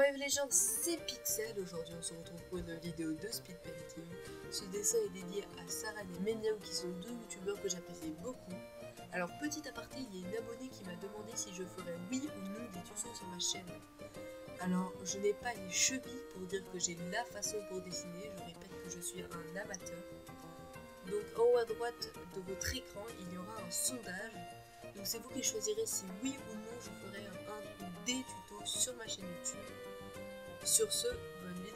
Ouais les gens, c'est Pixel. Aujourd'hui on se retrouve pour une vidéo de speed painting. Ce dessin est dédié à Sarah et Meniam qui sont deux youtubeurs que j'apprécie beaucoup. Alors petit aparté, il y a une abonnée qui m'a demandé si je ferais oui ou non des tutos sur ma chaîne. Alors je n'ai pas les chevilles pour dire que j'ai la façon pour dessiner, je répète que je suis un amateur. Donc en haut à droite de votre écran il y aura un sondage. Donc c'est vous qui choisirez si oui ou non je ferai un ou des tutos sur ma chaîne YouTube. Sur ce, bonne vidéo.